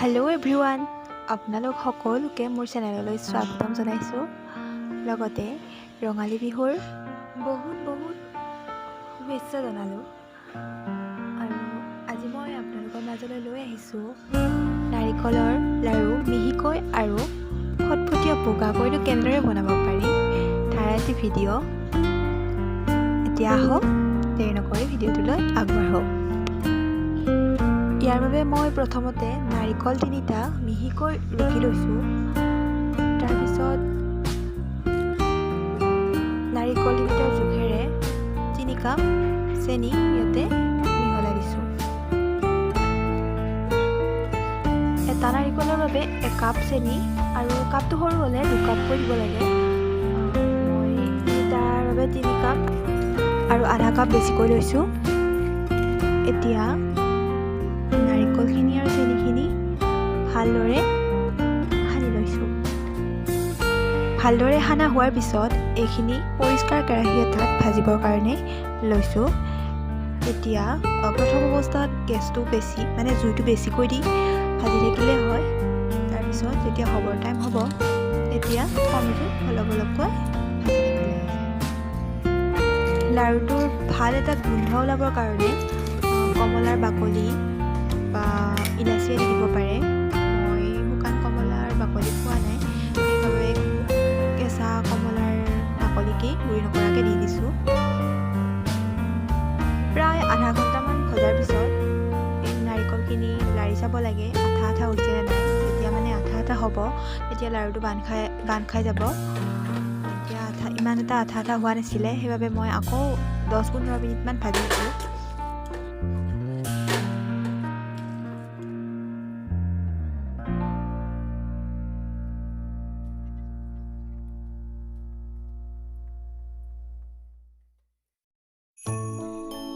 Hello' everyone, আপোনালোক সকলোকে মোৰ চেনেললৈ স্বাগতম জনাইছোঁ। লগতে ৰঙালী বিহুৰ বহুত শুভেচ্ছা জনালোঁ। আৰু আজি মই আপোনালোকৰ মাজলৈ লৈ আহিছোঁ নাৰিকলৰ লাৰু মিহিকৈ আৰু ফটফটীয়া বগাকৈনো কেনেদৰে বনাব পাৰি তাৰ এটি ভিডিঅ'। এতিয়া আহক দেৰি নকৰি ভিডিঅ'টোলৈ আগবাঢ়ক। ইয়াৰ বাবে মই প্ৰথমতে নাৰিকল 3টা মিহিকৈ ৰুকি লৈছোঁ। তাৰপিছত নাৰিকল 3টাৰ জোখেৰে 3 কাপ চেনি ইয়াতে মিহলাই দিছোঁ। এটা নাৰিকলৰ বাবে 1 কাপ চেনি আৰু কাপটো সৰু হ'লে 2 কাপকৈ দিব লাগে। মই তাৰ বাবে 3 কাপ আৰু আধা কাপ বেছিকৈ লৈছোঁ। এতিয়া নাৰিকলখিনি আৰু চেনিখিনি ভালদৰে সানি লৈছোঁ। ভালদৰে সানা হোৱাৰ পিছত এইখিনি পৰিষ্কাৰ কেৰাহী এটাত ভাজিবৰ কাৰণে লৈছোঁ। এতিয়া প্ৰথম অৱস্থাত গেছটো জুইটো বেছিকৈ দি ভাজি থাকিলে হয়। তাৰপিছত যেতিয়া হ'বৰ টাইম হ'ব তেতিয়া কম জুইত অলপ অলপকৈ ভাজি থাকিলে হয়। লাৰুটোৰ ভাল এটা গোন্ধ ওলাবৰ কাৰণে কমলাৰ বাকলি বা ইলাচি আদি দিব পাৰে। মই শুকান কমলাৰ বাকলি খোৱা নাই, সেইবাবে কেঁচা কমলাৰ বাকলিকেই গুৰি নকৰাকৈ দি দিছোঁ। প্ৰায় আধা ঘণ্টামান ভজাৰ পিছত এই নাৰিকলখিনি লাৰি চাব লাগে আঠা আঠা হৈছে নে নাই। যেতিয়া আঠা আঠা হ'ব তেতিয়া লাৰুটো বান্ধ খাই যাব। এতিয়া ইমান এটা আঠা আঠা হোৱা নাছিলে, সেইবাবে মই আকৌ 10-15 মিনিটমান ভাজিছোঁ।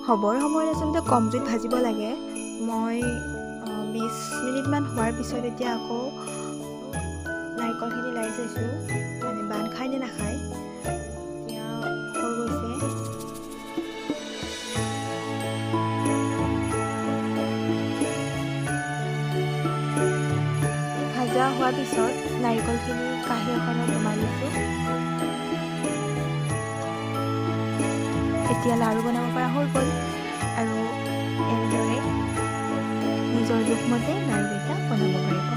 হ'বৰ সময়ত আচলতে কম জুইত ভাজিব লাগে। মই 20 মিনিটমান হোৱাৰ পিছত এতিয়া আকৌ নাৰিকলখিনি লাৰি চাইছোঁ, বান্ধ খাই নে নাখায়। এতিয়া হৈ গৈছে। ভাজা হোৱাৰ পিছত নাৰিকলখিনি কাঁহী এখনত নমাই লৈছোঁ। এতিয়া লাৰু বনাব পৰা হৈ গ'ল আৰু এনেদৰে নিজৰ জোখমতে লাৰুকেইটা বনাব পাৰিব।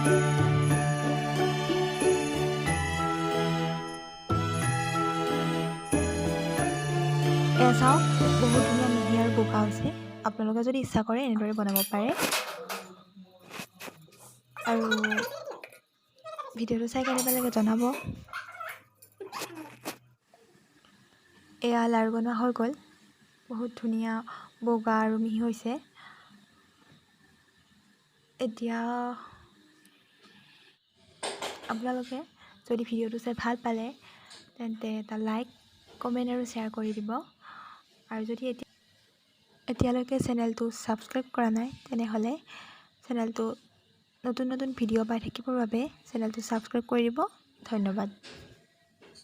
এয়া চাওক, বহুত ধুনীয়া মিহি আৰু বগা হৈছে। আপোনালোকে যদি ইচ্ছা কৰে এনেদৰে বনাব পাৰে। আৰু ভিডিঅ'টো চাই কেনেকুৱা লাগে জনাব। এয়া লাৰু বনোৱা হৈ গ'ল। বহুত ধুনীয়া বগা আৰু মিহি হৈছে। এতিয়া আপোনালোকে যদি ভিডিঅ'টো চাই ভাল পালে তেন্তে এটা লাইক, কমেণ্ট আৰু শ্বেয়াৰ কৰি দিব। আৰু যদি এতিয়ালৈকে চেনেলটো ছাবস্ক্ৰাইব কৰা নাই তেনেহ'লে চেনেলটো নতুন ভিডিঅ' পাই থাকিবৰ বাবে চেনেলটো ছাবস্ক্ৰাইব কৰি দিব। ধন্যবাদ।